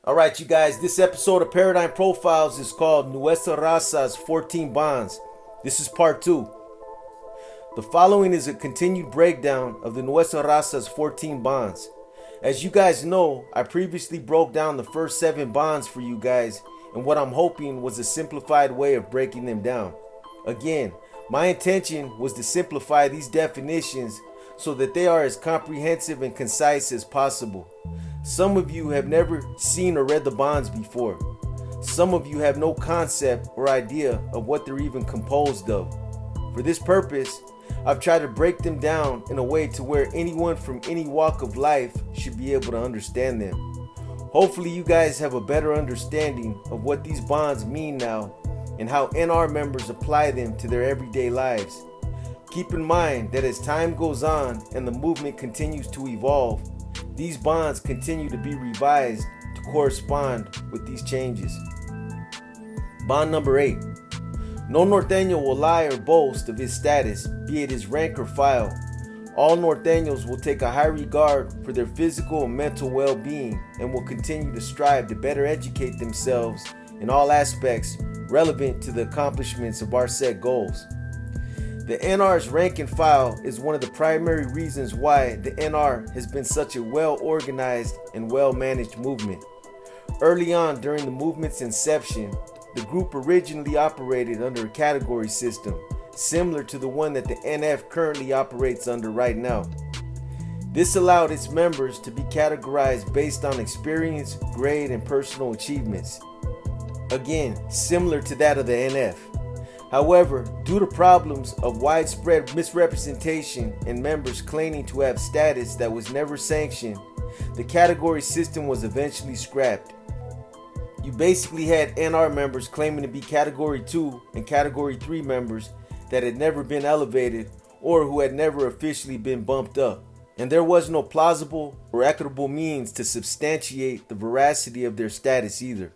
Alright, you guys, this episode of Paradigm Profiles is called Nuestra Raza's 14 Bonds. This is part 2. The following is a continued breakdown of the Nuestra Raza's 14 bonds. As you guys know, I previously broke down the first 7 bonds for you guys, and what I'm hoping was a simplified way of breaking them down. Again, my intention was to simplify these definitions so that they are as comprehensive and concise as possible. Some of you have never seen or read the bonds before. Some of you have no concept or idea of what they're even composed of. For this purpose, I've tried to break them down in a way to where anyone from any walk of life should be able to understand them. Hopefully you guys have a better understanding of what these bonds mean now and how NR members apply them to their everyday lives. Keep in mind that as time goes on and the movement continues to evolve, these bonds continue to be revised to correspond with these changes. Bond number 8. No norteño will lie or boast of his status, be it his rank or file. All norteños will take a high regard for their physical and mental well-being and will continue to strive to better educate themselves in all aspects relevant to the accomplishments of our set goals. The NR's rank and file is one of the primary reasons why the NR has been such a well-organized and well-managed movement. Early on during the movement's inception, the group originally operated under a category system, similar to the one that the NF currently operates under right now. This allowed its members to be categorized based on experience, grade, and personal achievements. Again, similar to that of the NF. However, due to problems of widespread misrepresentation and members claiming to have status that was never sanctioned, the category system was eventually scrapped. You basically had NR members claiming to be Category 2 and Category 3 members that had never been elevated or who had never officially been bumped up. And there was no plausible or equitable means to substantiate the veracity of their status either.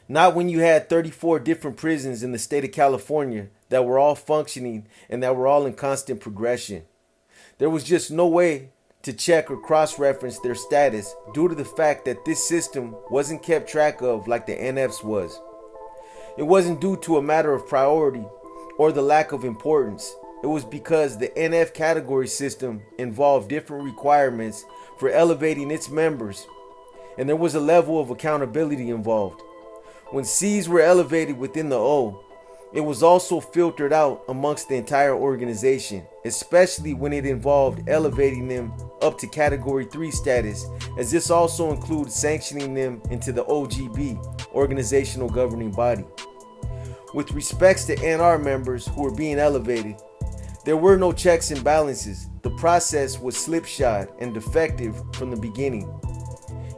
Not when you had 34 different prisons in the state of California that were all functioning and that were all in constant progression. There was just no way to check or cross-reference their status due to the fact that this system wasn't kept track of like the NF's was. It wasn't due to a matter of priority or the lack of importance. It was because the NF category system involved different requirements for elevating its members, and there was a level of accountability involved. When C's were elevated within the O, it was also filtered out amongst the entire organization, especially when it involved elevating them up to Category 3 status, as this also includes sanctioning them into the OGB, Organizational Governing Body. With respects to NR members who were being elevated, there were no checks and balances. The process was slipshod and defective from the beginning.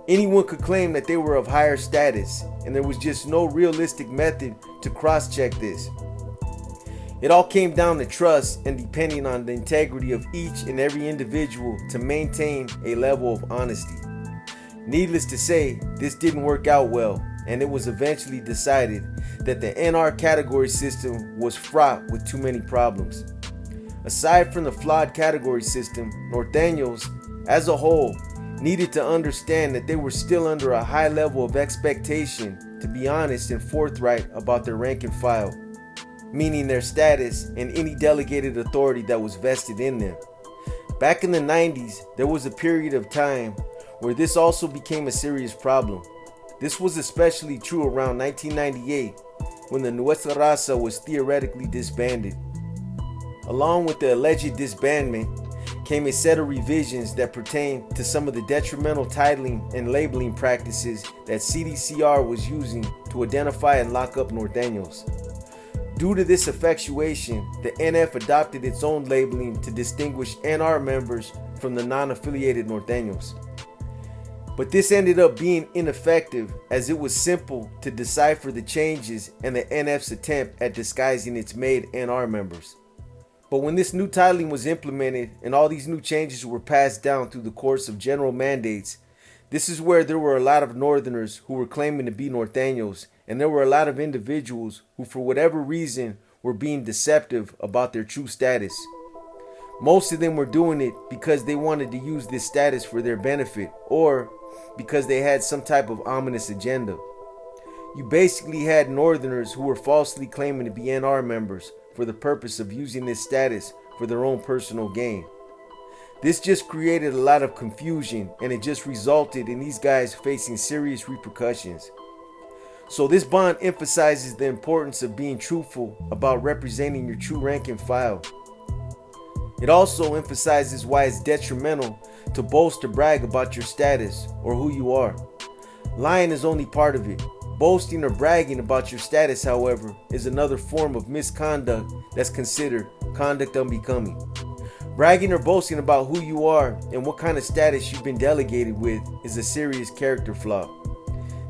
Anyone could claim that they were of higher status, and there was just no realistic method to cross-check this. It all came down to trust and depending on the integrity of each and every individual to maintain a level of honesty. Needless to say, this didn't work out well, and it was eventually decided that the NR category system was fraught with too many problems. Aside from the flawed category system, norteños, as a whole, needed to understand that they were still under a high level of expectation to be honest and forthright about their rank and file, meaning their status and any delegated authority that was vested in them. Back in the 90s, there was a period of time where this also became a serious problem. This was especially true around 1998 when the Nuestra Raza was theoretically disbanded. Along with the alleged disbandment came a set of revisions that pertained to some of the detrimental titling and labeling practices that CDCR was using to identify and lock up norteños. Due to this effectuation, the NF adopted its own labeling to distinguish NR members from the non-affiliated norteños. But this ended up being ineffective as it was simple to decipher the changes and the NF's attempt at disguising its made NR members. But when this new titling was implemented and all these new changes were passed down through the course of general mandates, this is where there were a lot of northerners who were claiming to be norteños, and there were a lot of individuals who for whatever reason were being deceptive about their true status. Most of them were doing it because they wanted to use this status for their benefit, or because they had some type of ominous agenda. You basically had Northerners who were falsely claiming to be NR members for the purpose of using this status for their own personal gain. This just created a lot of confusion, and it just resulted in these guys facing serious repercussions. So this bond emphasizes the importance of being truthful about representing your true rank and file. It also emphasizes why it's detrimental to boast or brag about your status or who you are. Lying is only part of it. Boasting or bragging about your status, however, is another form of misconduct that's considered conduct unbecoming. Bragging or boasting about who you are and what kind of status you've been delegated with is a serious character flaw.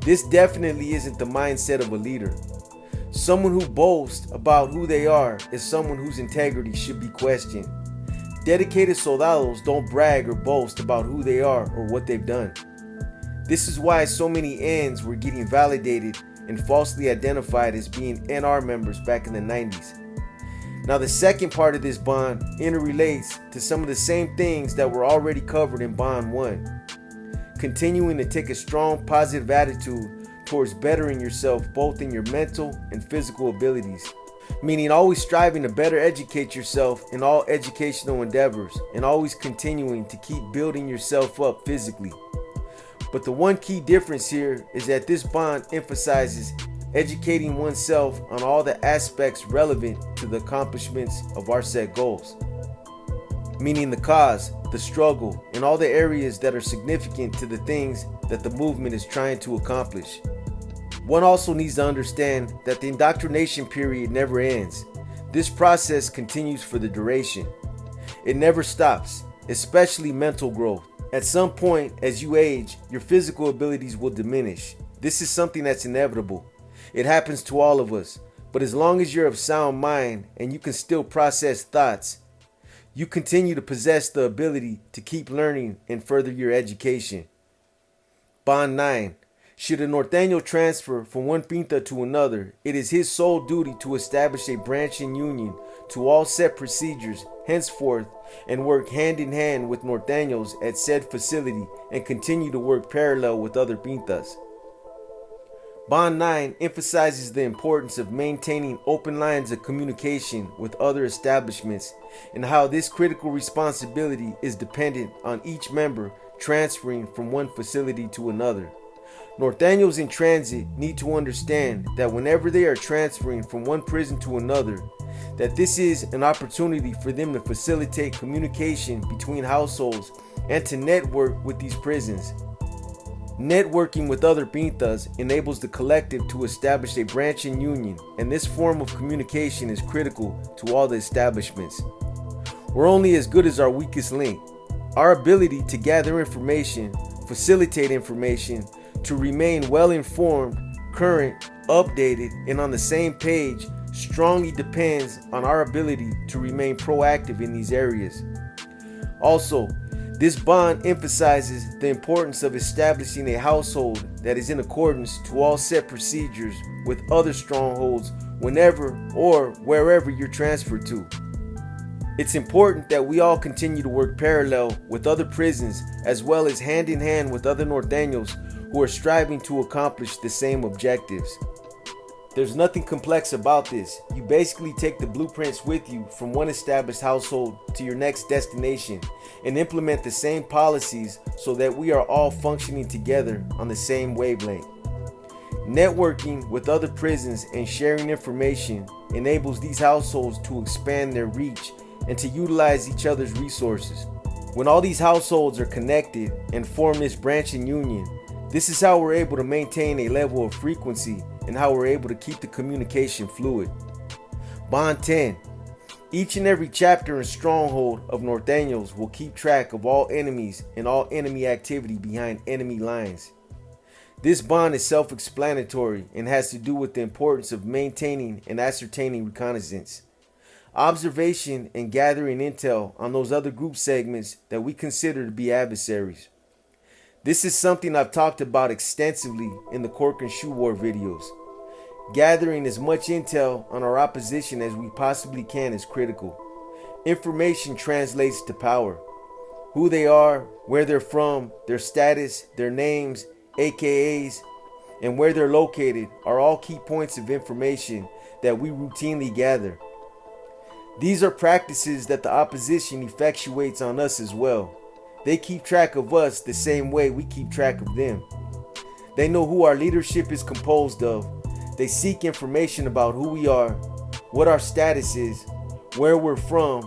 This definitely isn't the mindset of a leader. Someone who boasts about who they are is someone whose integrity should be questioned. Dedicated soldados don't brag or boast about who they are or what they've done. This is why so many Ns were getting validated and falsely identified as being NR members back in the 90s. Now the second part of this bond interrelates to some of the same things that were already covered in Bond 1. Continuing to take a strong positive attitude towards bettering yourself both in your mental and physical abilities. Meaning always striving to better educate yourself in all educational endeavors and always continuing to keep building yourself up physically. But the one key difference here is that this bond emphasizes educating oneself on all the aspects relevant to the accomplishments of our set goals. Meaning the cause, the struggle, and all the areas that are significant to the things that the movement is trying to accomplish. One also needs to understand that the indoctrination period never ends. This process continues for the duration. It never stops, especially mental growth. At some point, as you age, your physical abilities will diminish. This is something that's inevitable. It happens to all of us. But as long as you're of sound mind and you can still process thoughts, you continue to possess the ability to keep learning and further your education. Bond 9. Should a norteño transfer from one pinta to another, it is his sole duty to establish a branch in union to all set procedures henceforth and work hand in hand with norteños at said facility and continue to work parallel with other pintas. Bond 9 emphasizes the importance of maintaining open lines of communication with other establishments and how this critical responsibility is dependent on each member transferring from one facility to another. Norteños in transit need to understand that whenever they are transferring from one prison to another, that this is an opportunity for them to facilitate communication between households and to network with these prisons. Networking with other pintas enables the collective to establish a branch in union, and this form of communication is critical to all the establishments. We're only as good as our weakest link. Our ability to gather information, facilitate information, to remain well informed, current, updated, and on the same page strongly depends on our ability to remain proactive in these areas. Also, this bond emphasizes the importance of establishing a household that is in accordance to all set procedures with other strongholds whenever or wherever you're transferred to. It's important that we all continue to work parallel with other prisons as well as hand in hand with other norteños who are striving to accomplish the same objectives. There's nothing complex about this. You basically take the blueprints with you from one established household to your next destination and implement the same policies so that we are all functioning together on the same wavelength. Networking with other prisons and sharing information enables these households to expand their reach and to utilize each other's resources. When all these households are connected and form this branch in union, this is how we're able to maintain a level of frequency and how we're able to keep the communication fluid. Bond 10. Each and every chapter and stronghold of norteños will keep track of all enemies and all enemy activity behind enemy lines. This bond is self-explanatory and has to do with the importance of maintaining and ascertaining reconnaissance, observation, and gathering intel on those other group segments that we consider to be adversaries. This is something I've talked about extensively in the Cork and Shoe War videos. Gathering as much intel on our opposition as we possibly can is critical. Information translates to power. Who they are, where they're from, their status, their names, AKAs, and where they're located are all key points of information that we routinely gather. These are practices that the opposition effectuates on us as well. They keep track of us the same way we keep track of them. They know who our leadership is composed of. They seek information about who we are, what our status is, where we're from,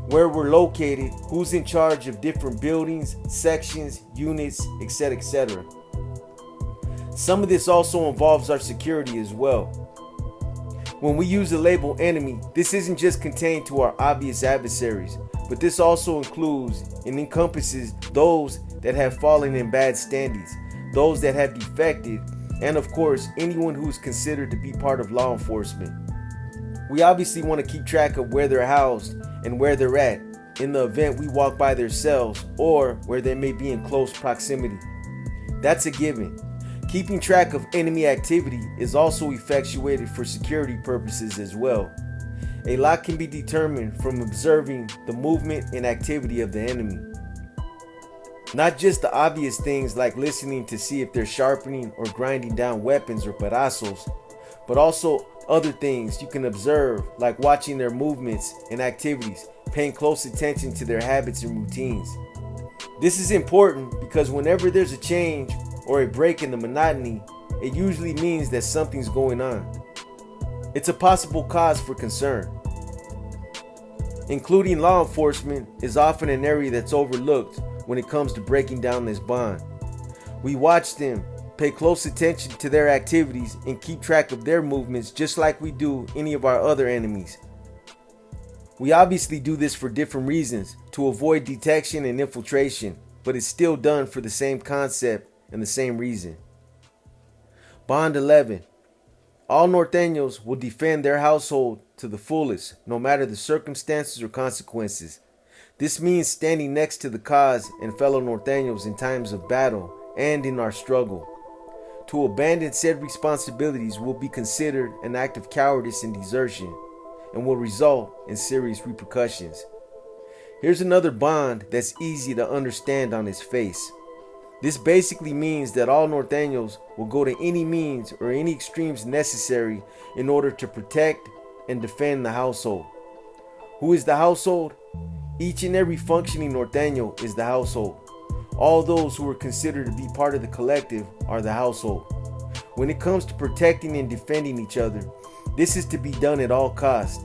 where we're located, who's in charge of different buildings, sections, units, etc., etc. Some of this also involves our security as well. When we use the label enemy, this isn't just contained to our obvious adversaries, but this also includes and encompasses those that have fallen in bad standings, those that have defected, and of course, anyone who is considered to be part of law enforcement. We obviously want to keep track of where they're housed and where they're at in the event we walk by their cells or where they may be in close proximity. That's a given. Keeping track of enemy activity is also effectuated for security purposes as well. A lot can be determined from observing the movement and activity of the enemy. Not just the obvious things like listening to see if they're sharpening or grinding down weapons or pedazos, but also other things you can observe like watching their movements and activities, paying close attention to their habits and routines. This is important because whenever there's a change or a break in the monotony, it usually means that something's going on. It's a possible cause for concern. Including law enforcement is often an area that's overlooked when it comes to breaking down this bond. We watch them, pay close attention to their activities, and keep track of their movements just like we do any of our other enemies. We obviously do this for different reasons, to avoid detection and infiltration, but it's still done for the same concept and the same reason. Bond 11. All Norteños will defend their household to the fullest, no matter the circumstances or consequences. This means standing next to the cause and fellow Norteños in times of battle and in our struggle. To abandon said responsibilities will be considered an act of cowardice and desertion, and will result in serious repercussions. Here's another bond that's easy to understand on its face. This basically means that all Norteños will go to any means or any extremes necessary in order to protect and defend the household. Who is the household? Each and every functioning Norteño is the household. All those who are considered to be part of the collective are the household. When it comes to protecting and defending each other, this is to be done at all costs.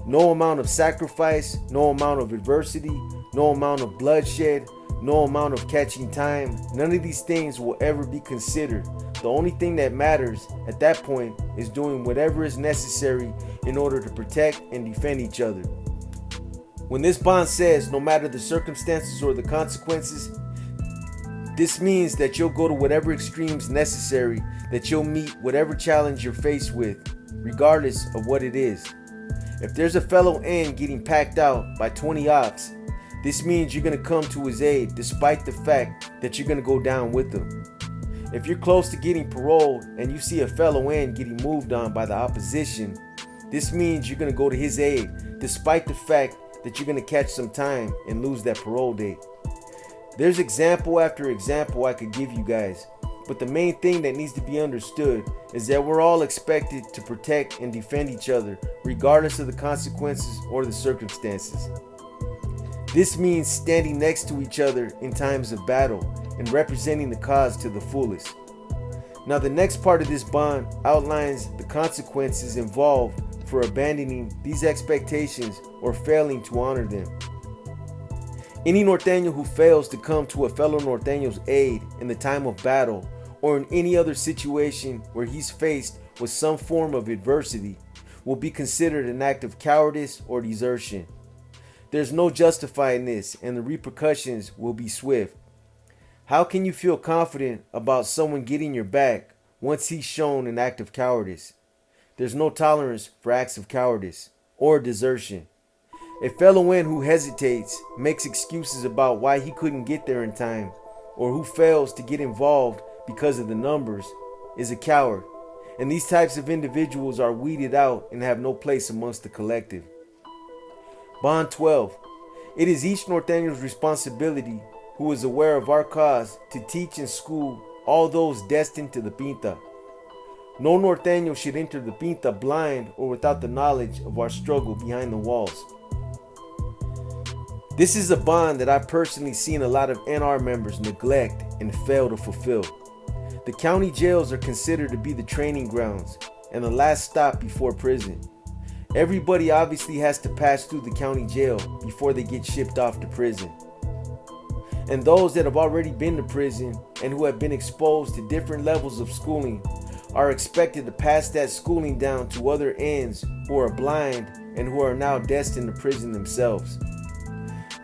No amount of sacrifice, no amount of adversity, no amount of bloodshed, no amount of catching time, none of these things will ever be considered. The only thing that matters at that point is doing whatever is necessary in order to protect and defend each other. When this bond says no matter the circumstances or the consequences, this means that you'll go to whatever extremes necessary, that you'll meet whatever challenge you're faced with, regardless of what it is. If there's a fellow N getting packed out by 20 ops, this means you're going to come to his aid despite the fact that you're going to go down with him. If you're close to getting paroled and you see a fellow N getting moved on by the opposition, this means you're going to go to his aid despite the fact that you're going to catch some time and lose that parole date. There's example after example I could give you guys, but the main thing that needs to be understood is that we're all expected to protect and defend each other regardless of the consequences or the circumstances. This means standing next to each other in times of battle and representing the cause to the fullest. Now the next part of this bond outlines the consequences involved for abandoning these expectations or failing to honor them. Any Norteño who fails to come to a fellow Norteño's aid in the time of battle or in any other situation where he's faced with some form of adversity will be considered an act of cowardice or desertion. There's no justifying this, and the repercussions will be swift. How can you feel confident about someone getting your back once he's shown an act of cowardice? There's no tolerance for acts of cowardice or desertion. A fellow N who hesitates, makes excuses about why he couldn't get there in time, or who fails to get involved because of the numbers, is a coward. And these types of individuals are weeded out and have no place amongst the collective. Bond 12. It is each Norteño's responsibility who is aware of our cause to teach and school all those destined to the Pinta. No Norteño should enter the Pinta blind or without the knowledge of our struggle behind the walls. This is a bond that I've personally seen a lot of NR members neglect and fail to fulfill. The county jails are considered to be the training grounds and the last stop before prison. Everybody obviously has to pass through the county jail before they get shipped off to prison. And those that have already been to prison and who have been exposed to different levels of schooling are expected to pass that schooling down to other ends who are blind and who are now destined to prison themselves.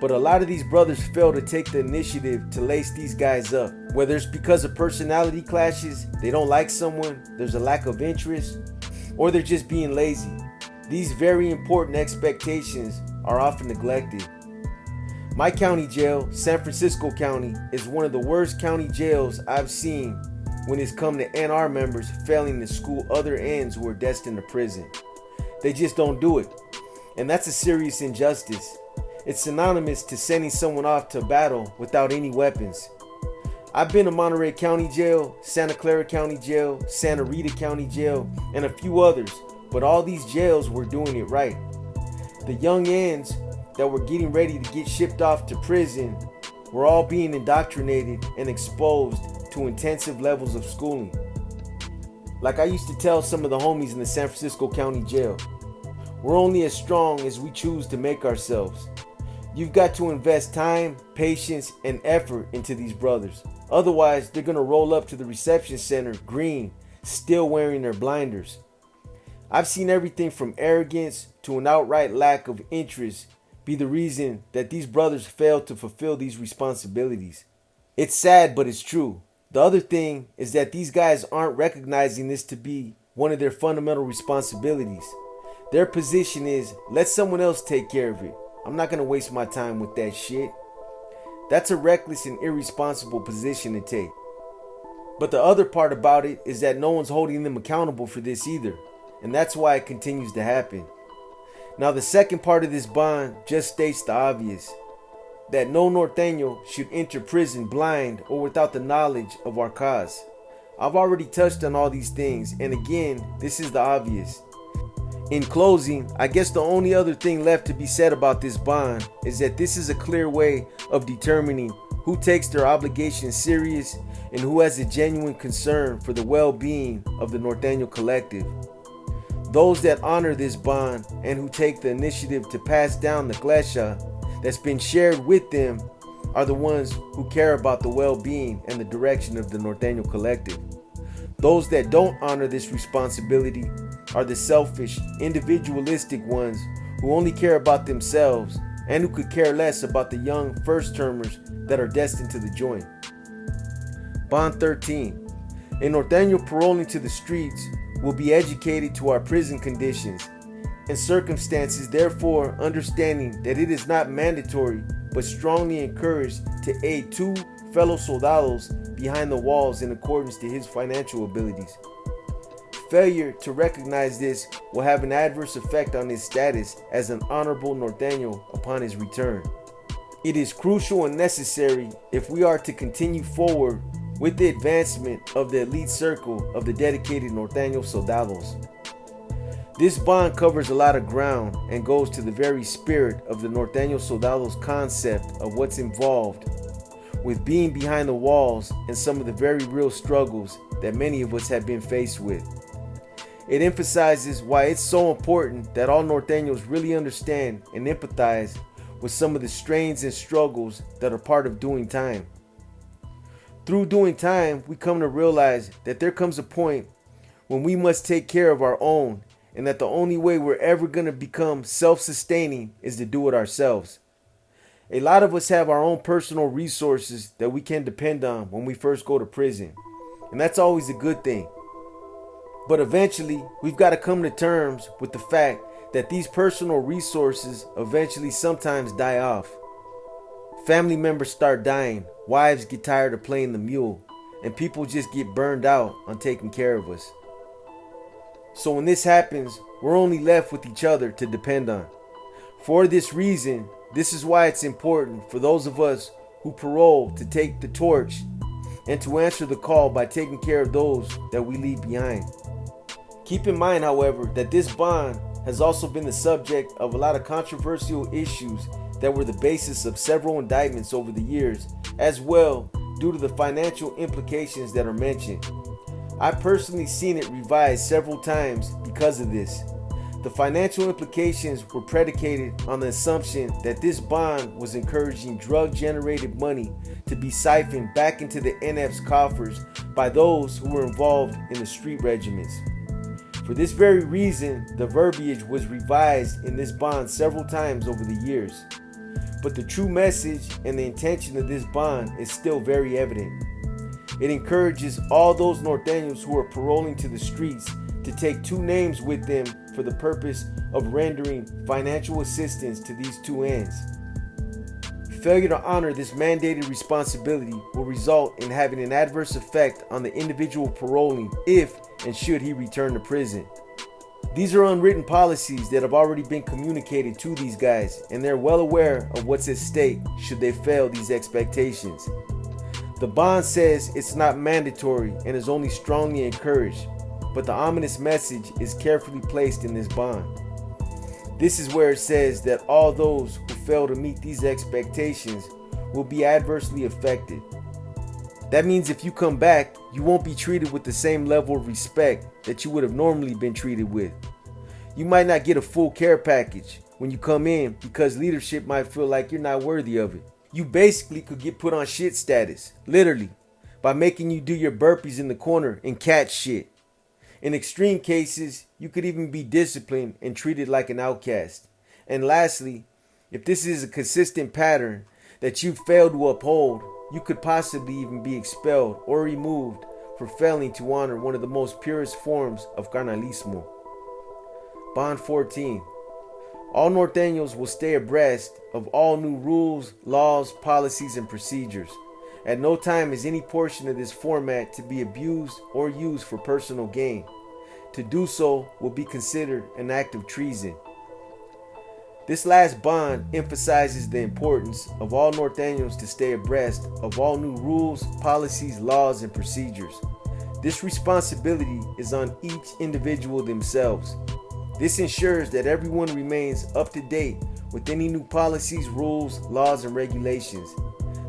But a lot of these brothers fail to take the initiative to lace these guys up. Whether it's because of personality clashes, they don't like someone, there's a lack of interest, or they're just being lazy. These very important expectations are often neglected. My county jail, San Francisco County, is one of the worst county jails I've seen when it's come to NR members failing to school other ends who are destined to prison. They just don't do it. And that's a serious injustice. It's synonymous to sending someone off to battle without any weapons. I've been to Monterey County Jail, Santa Clara County Jail, Santa Rita County Jail, and a few others, but all these jails were doing it right. The young ends that were getting ready to get shipped off to prison were all being indoctrinated and exposed to intensive levels of schooling. Like I used to tell some of the homies in the San Francisco County Jail, we're only as strong as we choose to make ourselves. You've got to invest time, patience, and effort into these brothers. Otherwise, they're going to roll up to the reception center green, still wearing their blinders. I've seen everything from arrogance to an outright lack of interest be the reason that these brothers fail to fulfill these responsibilities. It's sad, but it's true. The other thing is that these guys aren't recognizing this to be one of their fundamental responsibilities. Their position is, let someone else take care of it. I'm not going to waste my time with that shit. That's a reckless and irresponsible position to take. But the other part about it is that no one's holding them accountable for this either. And that's why it continues to happen. Now the second part of this bond just states the obvious. That no Norteño should enter prison blind or without the knowledge of our cause. I've already touched on all these things, and again, this is the obvious. In closing, I guess the only other thing left to be said about this bond is that this is a clear way of determining who takes their obligations serious and who has a genuine concern for the well-being of the Norteño collective. Those that honor this bond and who take the initiative to pass down the klesha that's been shared with them are the ones who care about the well-being and the direction of the Norteño collective. Those that don't honor this responsibility are the selfish, individualistic ones who only care about themselves and who could care less about the young first-termers that are destined to the joint. Bond 13. A Norteño paroling to the streets will be educated to our prison conditions and circumstances, therefore understanding that it is not mandatory but strongly encouraged to aid two fellow soldados behind the walls in accordance to his financial abilities. Failure to recognize this will have an adverse effect on his status as an honorable Norteño upon his return. It is crucial and necessary if we are to continue forward with the advancement of the elite circle of the dedicated Norteño soldados. This bond covers a lot of ground and goes to the very spirit of the Norteño soldados concept of what's involved with being behind the walls and some of the very real struggles that many of us have been faced with. It emphasizes why it's so important that all Norteños really understand and empathize with some of the strains and struggles that are part of doing time. Through doing time, we come to realize that there comes a point when we must take care of our own, and that the only way we're ever going to become self-sustaining is to do it ourselves. A lot of us have our own personal resources that we can depend on when we first go to prison, and that's always a good thing. But eventually, we've got to come to terms with the fact that these personal resources eventually sometimes die off. Family members start dying, wives get tired of playing the mule, and people just get burned out on taking care of us. So when this happens, we're only left with each other to depend on. For this reason, this is why it's important for those of us who parole to take the torch and to answer the call by taking care of those that we leave behind. Keep in mind, however, that this bond has also been the subject of a lot of controversial issues that were the basis of several indictments over the years, as well due to the financial implications that are mentioned. I've personally seen it revised several times because of this. The financial implications were predicated on the assumption that this bond was encouraging drug-generated money to be siphoned back into the NF's coffers by those who were involved in the street regiments. For this very reason, the verbiage was revised in this bond several times over the years. But the true message and the intention of this bond is still very evident. It encourages all those Norteños who are paroling to the streets to take two names with them for the purpose of rendering financial assistance to these two ends. Failure to honor this mandated responsibility will result in having an adverse effect on the individual paroling if and should he return to prison. These are unwritten policies that have already been communicated to these guys, and they're well aware of what's at stake should they fail these expectations. The bond says it's not mandatory and is only strongly encouraged, but the ominous message is carefully placed in this bond. This is where it says that all those who fail to meet these expectations will be adversely affected. That means if you come back, you won't be treated with the same level of respect that you would have normally been treated with. You might not get a full care package when you come in because leadership might feel like you're not worthy of it. You basically could get put on shit status, literally, by making you do your burpees in the corner and catch shit. In extreme cases, you could even be disciplined and treated like an outcast. And lastly, if this is a consistent pattern that you fail to uphold, you could possibly even be expelled or removed for failing to honor one of the most purest forms of carnalismo. Bond 14. All Norteños will stay abreast of all new rules, laws, policies, and procedures. At no time is any portion of this format to be abused or used for personal gain. To do so will be considered an act of treason. This last bond emphasizes the importance of all Norteños to stay abreast of all new rules, policies, laws, and procedures. This responsibility is on each individual themselves. This ensures that everyone remains up to date with any new policies, rules, laws, and regulations.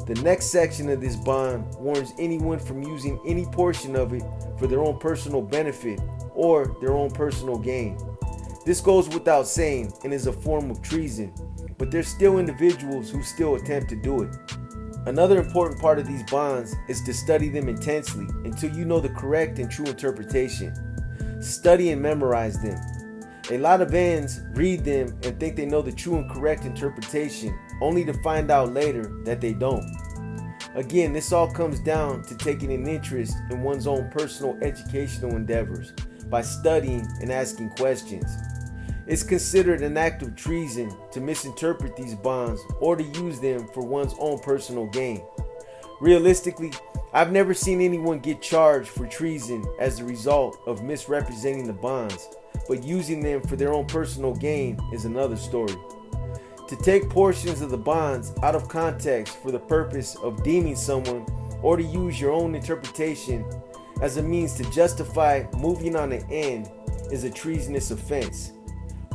The next section of this bond warns anyone from using any portion of it for their own personal benefit or their own personal gain. This goes without saying and is a form of treason, but there's still individuals who still attempt to do it. Another important part of these bonds is to study them intensely until you know the correct and true interpretation. Study and memorize them. A lot of ends read them and think they know the true and correct interpretation, only to find out later that they don't. Again, this all comes down to taking an interest in one's own personal educational endeavors by studying and asking questions. It's considered an act of treason to misinterpret these bonds or to use them for one's own personal gain. Realistically, I've never seen anyone get charged for treason as a result of misrepresenting the bonds, but using them for their own personal gain is another story. To take portions of the bonds out of context for the purpose of deeming someone or to use your own interpretation as a means to justify moving on an end is a treasonous offense.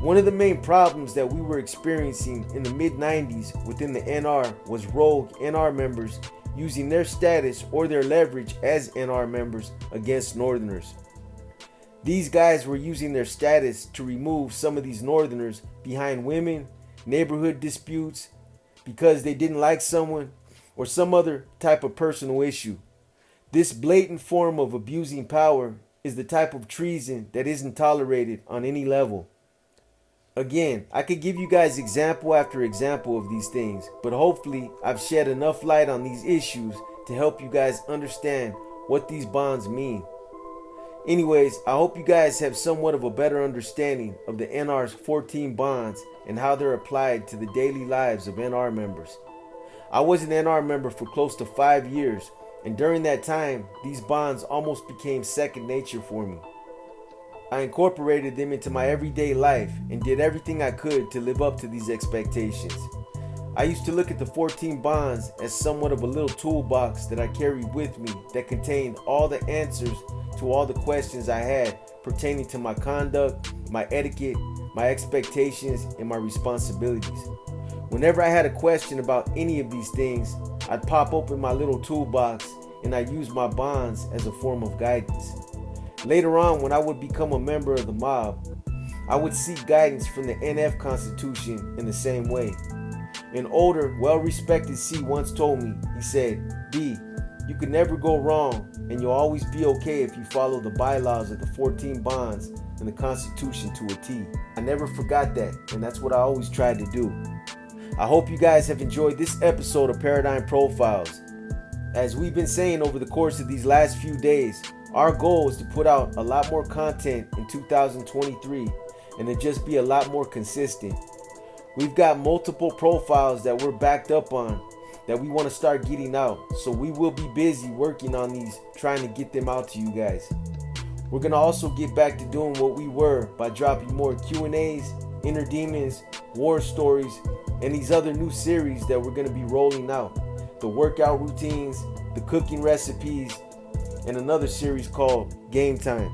One of the main problems that we were experiencing in the mid-90s within the NR was rogue NR members using their status or their leverage as NR members against Northerners. These guys were using their status to remove some of these Northerners behind women, neighborhood disputes, because they didn't like someone, or some other type of personal issue. This blatant form of abusing power is the type of treason that isn't tolerated on any level. Again, I could give you guys example after example of these things, but hopefully I've shed enough light on these issues to help you guys understand what these bonds mean. Anyways, I hope you guys have somewhat of a better understanding of the NR's 14 bonds and how they're applied to the daily lives of NR members. I was an NR member for close to 5 years, and during that time, these bonds almost became second nature for me. I incorporated them into my everyday life and did everything I could to live up to these expectations. I used to look at the 14 bonds as somewhat of a little toolbox that I carried with me that contained all the answers to all the questions I had pertaining to my conduct, my etiquette, my expectations, and my responsibilities. Whenever I had a question about any of these things, I'd pop open my little toolbox and I'd use my bonds as a form of guidance. Later on, when I would become a member of the mob, I would seek guidance from the NF Constitution in the same way. An older, well-respected C once told me, he said, "B, you can never go wrong and you'll always be okay if you follow the bylaws of the 14 bonds and the Constitution to a T." I never forgot that, and that's what I always tried to do. I hope you guys have enjoyed this episode of Paradigm Profiles. As we've been saying over the course of these last few days, our goal is to put out a lot more content in 2023 and to just be a lot more consistent. We've got multiple profiles that we're backed up on that we want to start getting out, so we will be busy working on these, trying to get them out to you guys. We're going to also get back to doing what we were by dropping more Q&As, inner demons, war stories, and these other new series that we're going to be rolling out. The workout routines, the cooking recipes, and another series called Game Time.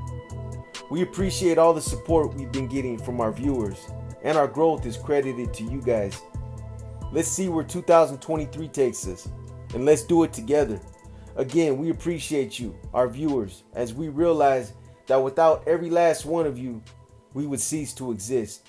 We appreciate all the support we've been getting from our viewers, and our growth is credited to you guys. Let's see where 2023 takes us, and let's do it together. Again, we appreciate you, our viewers, as we realize that without every last one of you, we would cease to exist.